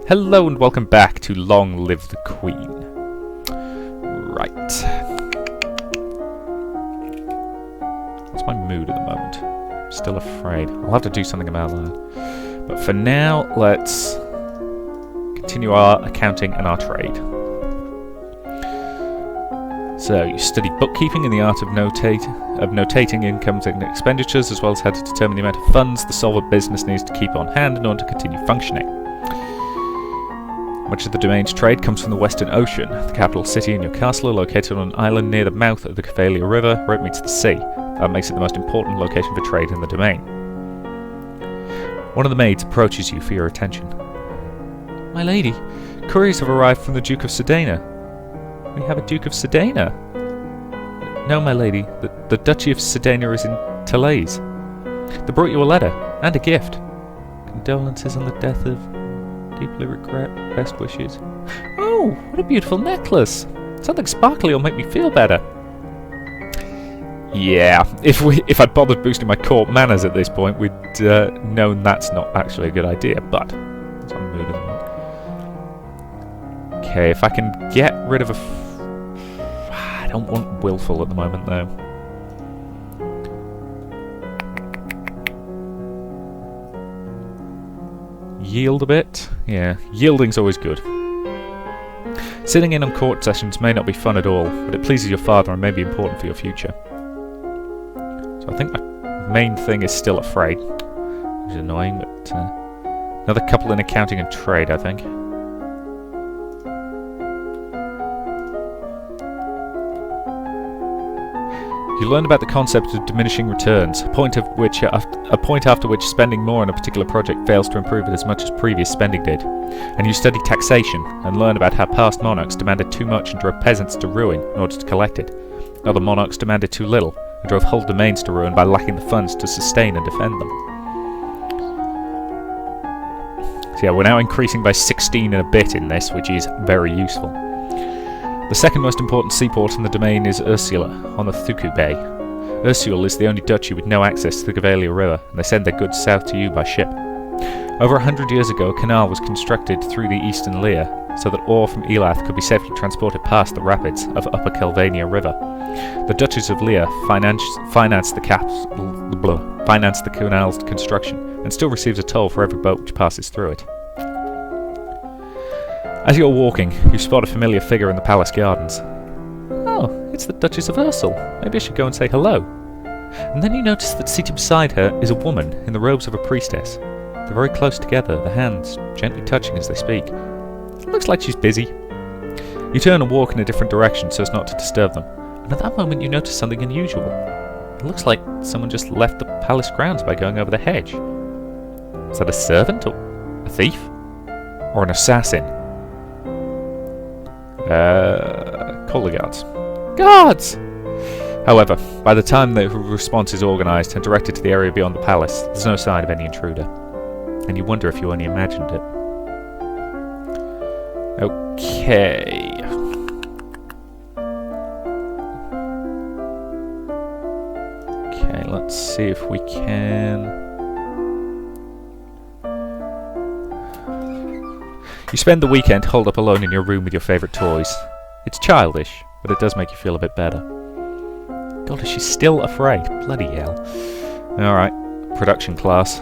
Hello and welcome back to Long Live the Queen. Right. What's my mood at the moment? Still afraid. I'll have to do something about that. But for now, let's continue our accounting and our trade. So, you study bookkeeping and the art of notating incomes and expenditures, as well as how to determine the amount of funds the solvent business needs to keep on hand in order to continue functioning. Much of the domain's trade comes from the Western Ocean. The capital city, Newcastle, are located on an island near the mouth of the Cavalia River, where it meets the sea. That makes it the most important location for trade in the domain. One of the maids approaches you for your attention. My lady, couriers have arrived from the Duke of Sedana. We have a Duke of Sedana? No, my lady, the Duchy of Sedana is in Talaise. They brought you a letter, and a gift. Condolences on the death of... Deeply regret, best wishes. Oh, what a beautiful necklace! Something sparkly will make me feel better. Yeah, if I'd bothered boosting my court manners at this point, we'd known that's not actually a good idea, but that's what I'm moving on. Okay, if I can get rid of I don't want willful at the moment, though. Yield a bit? Yeah, yielding's always good. Sitting in on court sessions may not be fun at all, but it pleases your father and may be important for your future. So I think my main thing is still afraid, which is annoying, but another couple in accounting and trade, I think. You learn about the concept of diminishing returns, a point after which spending more on a particular project fails to improve it as much as previous spending did. And you study taxation, and learn about how past monarchs demanded too much and drove peasants to ruin in order to collect it. Other monarchs demanded too little, and drove whole domains to ruin by lacking the funds to sustain and defend them. So yeah, we're now increasing by 16 and a bit in this, which is very useful. The second most important seaport in the domain is Ursula, on the Thuku Bay. Ursula is the only duchy with no access to the Cavalia River, and they send their goods south to you by ship. Over 100 years ago, a canal was constructed through the eastern Lear, so that ore from Elath could be safely transported past the rapids of Upper Kelvania River. The Duchies of Lear financed the canal's construction, and still receives a toll for every boat which passes through it. As you're walking, you spot a familiar figure in the palace gardens. Oh, it's the Duchess of Ursel. Maybe I should go and say hello. And then you notice that seated beside her is a woman in the robes of a priestess. They're very close together, their hands gently touching as they speak. It looks like she's busy. You turn and walk in a different direction so as not to disturb them, and at that moment you notice something unusual. It looks like someone just left the palace grounds by going over the hedge. Is that a servant, or a thief, or an assassin? Call the guards. Guards! However, by the time the response is organised and directed to the area beyond the palace, there's no sign of any intruder. And you wonder if you only imagined it. Okay. Okay, let's see if we can... You spend the weekend holed up alone in your room with your favourite toys. It's childish, but it does make you feel a bit better. God, is she still afraid? Bloody hell. Alright, production class.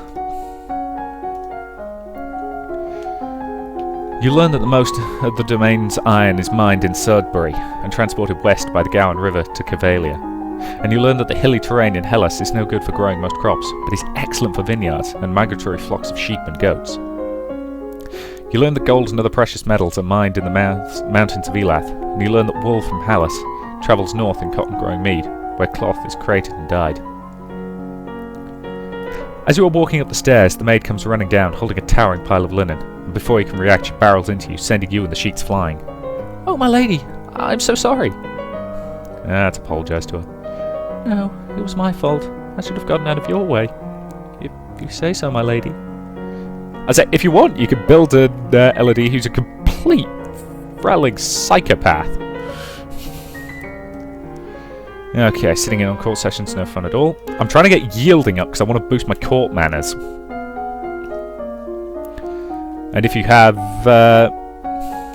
You learn that the most of the domain's iron is mined in Sudbury and transported west by the Gowan River to Cavalia. And you learn that the hilly terrain in Hellas is no good for growing most crops, but is excellent for vineyards and migratory flocks of sheep and goats. You learn that gold and other precious metals are mined in the mountains of Elath, and you learn that wool from Hallis travels north in cotton-growing mead, where cloth is created and dyed. As you are walking up the stairs, the maid comes running down, holding a towering pile of linen, and before you can react, she barrels into you, sending you and the sheets flying. Oh, my lady! I'm so sorry! Let's apologise to her. No, it was my fault. I should have gotten out of your way. If you say so, my lady. I say, if you want, you could build an Elodie who's a complete frowning psychopath. Okay, sitting in on court sessions, no fun at all. I'm trying to get yielding up because I want to boost my court manners. And if you have...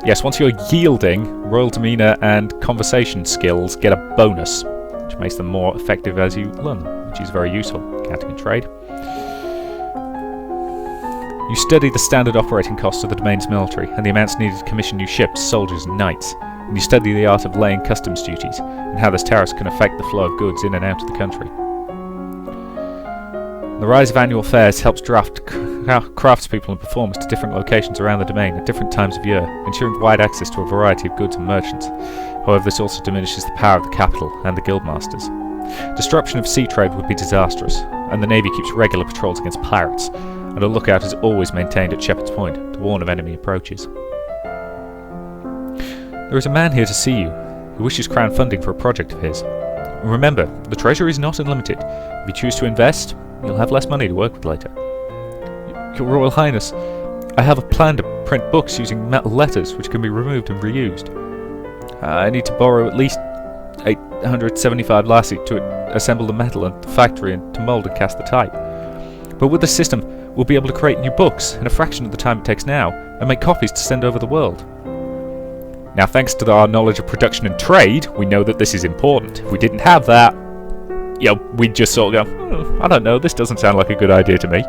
yes, once you're yielding, royal demeanour and conversation skills get a bonus, which makes them more effective as you learn them, which is very useful. Counting and trade. You study the standard operating costs of the domain's military, and the amounts needed to commission new ships, soldiers and knights. And you study the art of laying customs duties, and how those tariffs can affect the flow of goods in and out of the country. The rise of annual fairs helps draft craftspeople and performers to different locations around the domain at different times of year, ensuring wide access to a variety of goods and merchants. However, this also diminishes the power of the capital and the guildmasters. Disruption of sea trade would be disastrous, and the navy keeps regular patrols against pirates, and a lookout is always maintained at Shepherd's Point to warn of enemy approaches. There is a man here to see you, who wishes crown funding for a project of his. Remember, the treasury is not unlimited. If you choose to invest, you'll have less money to work with later. Your Royal Highness, I have a plan to print books using metal letters which can be removed and reused. I need to borrow at least 875 lassie to assemble the metal at the factory and to mould and cast the type. But with this system, we'll be able to create new books in a fraction of the time it takes now and make copies to send over the world. Now, thanks to our knowledge of production and trade, we know that this is important. If we didn't have that, we'd just sort of go, I don't know, this doesn't sound like a good idea to me.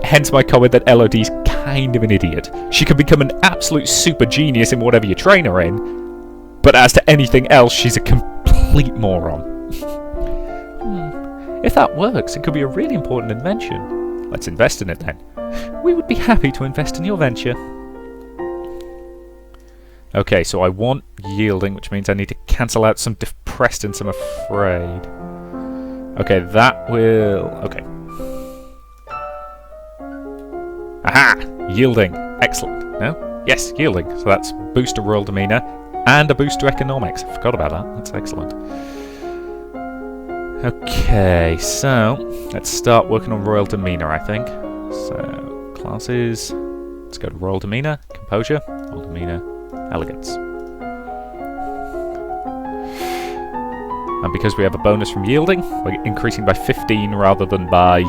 Hence my comment that LOD's kind of an idiot. She can become an absolute super genius in whatever you train her in, but as to anything else, she's a complete moron. If that works, it could be a really important invention. Let's invest in it then. We would be happy to invest in your venture. Okay, so I want yielding, which means I need to cancel out some Prestons, I'm afraid. Okay, that will... Okay. Aha! Yielding. Excellent. No? Yes, yielding. So that's boost to royal demeanour and a boost to economics. I forgot about that. That's excellent. Okay, so let's start working on royal demeanour, I think. So, classes. Let's go to royal demeanour, composure, royal demeanour, elegance. And because we have a bonus from yielding, we're increasing by 15 rather than by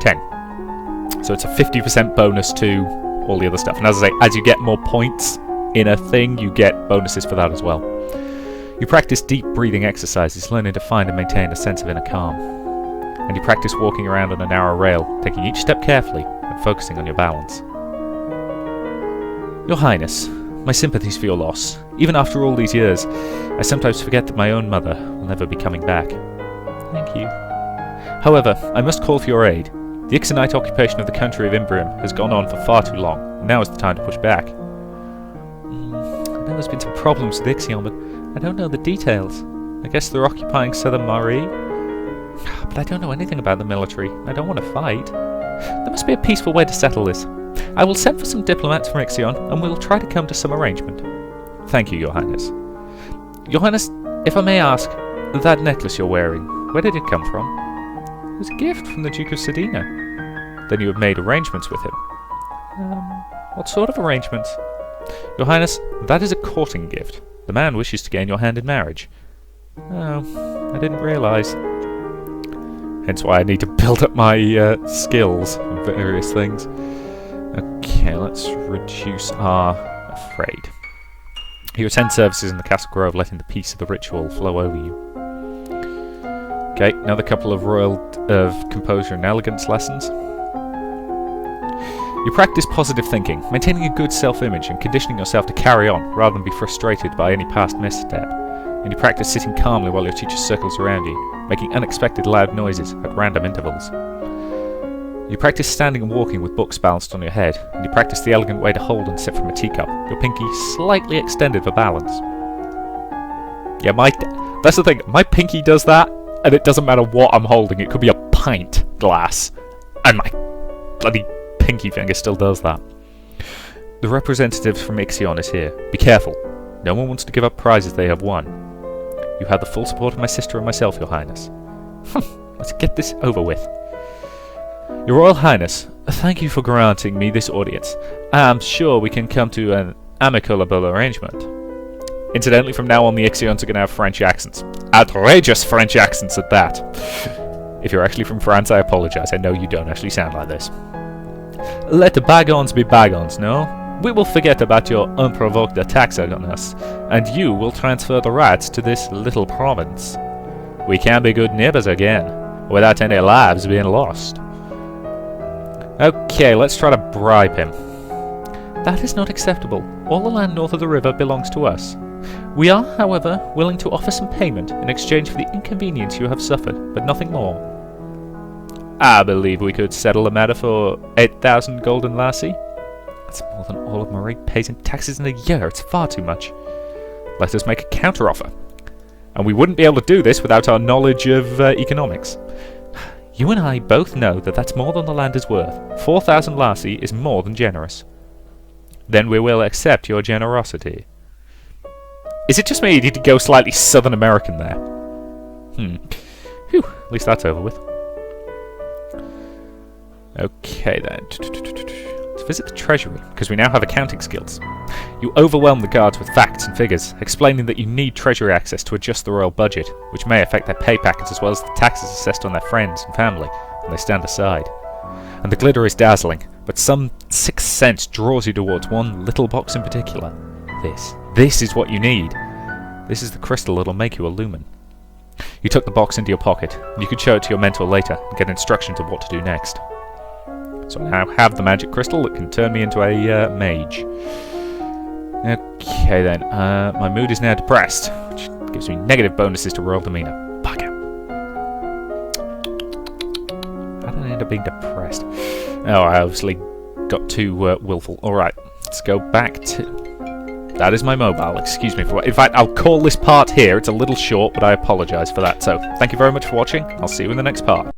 10. So it's a 50% bonus to all the other stuff. And as I say, as you get more points in a thing, you get bonuses for that as well. You practice deep breathing exercises, learning to find and maintain a sense of inner calm. And you practice walking around on a narrow rail, taking each step carefully and focusing on your balance. Your Highness, my sympathies for your loss. Even after all these years, I sometimes forget that my own mother will never be coming back. Thank you. However, I must call for your aid. The Ixionite occupation of the country of Imbrium has gone on for far too long, and now is the time to push back. I know there's been some problems with Ixion, but I don't know the details. I guess they're occupying Southern Marie? But I don't know anything about the military. I don't want to fight. There must be a peaceful way to settle this. I will send for some diplomats from Ixion, and we'll try to come to some arrangement. Thank you, Your Highness. Your Highness, if I may ask, that necklace you're wearing, where did it come from? It was a gift from the Duke of Cedena. Then you have made arrangements with him. What sort of arrangements? Your Highness, that is a courting gift. The man wishes to gain your hand in marriage. Oh, I didn't realise. Hence why I need to build up my skills in various things. Okay, let's reduce our afraid. You attend services in the Castle Grove, letting the peace of the ritual flow over you. Okay, another couple of composure and elegance lessons. You practice positive thinking, maintaining a good self-image and conditioning yourself to carry on rather than be frustrated by any past misstep. And you practice sitting calmly while your teacher circles around you, making unexpected loud noises at random intervals. You practice standing and walking with books balanced on your head, and you practice the elegant way to hold and sip from a teacup, your pinky slightly extended for balance. Yeah, that's the thing, my pinky does that, and it doesn't matter what I'm holding, it could be a pint glass, and my bloody pinky finger still does that. The representative from Ixion is here. Be careful. No one wants to give up prizes they have won. You have the full support of my sister and myself, Your Highness. Let's get this over with. Your Royal Highness, thank you for granting me this audience. I am sure we can come to an amicable arrangement. Incidentally, from now on the Ixions are going to have French accents. Outrageous French accents at that. If you're actually from France, I apologise. I know you don't actually sound like this. Let the bygones be bygones, no? We will forget about your unprovoked attacks on us, and you will transfer the rights to this little province. We can be good neighbors again, without any lives being lost. Okay, let's try to bribe him. That is not acceptable. All the land north of the river belongs to us. We are, however, willing to offer some payment in exchange for the inconvenience you have suffered, but nothing more. I believe we could settle the matter for 8,000 golden lassie. That's more than all of Marie pays in taxes in a year. It's far too much. Let us make a counteroffer. And we wouldn't be able to do this without our knowledge of economics. You and I both know that that's more than the land is worth. 4,000 lassie is more than generous. Then we will accept your generosity. Is it just me? Did he go slightly Southern American there? Phew, at least that's over with. Okay then. Let's visit the treasury, because we now have accounting skills. You overwhelm the guards with facts and figures, explaining that you need treasury access to adjust the royal budget, which may affect their pay packets as well as the taxes assessed on their friends and family, and they stand aside. And the glitter is dazzling, but some sixth sense draws you towards one little box in particular. This is what you need. This is the crystal that'll make you a lumen. You tuck the box into your pocket, and you can show it to your mentor later and get instructions of what to do next. So I now have the magic crystal that can turn me into a mage. Okay then, my mood is now depressed, which gives me negative bonuses to royal demeanor. Bugger. How did I end up being depressed? Oh, I obviously got too willful. Alright, let's go back to... That is my mobile, excuse me for... In fact, I'll call this part here. It's a little short, but I apologise for that. So, thank you very much for watching. I'll see you in the next part.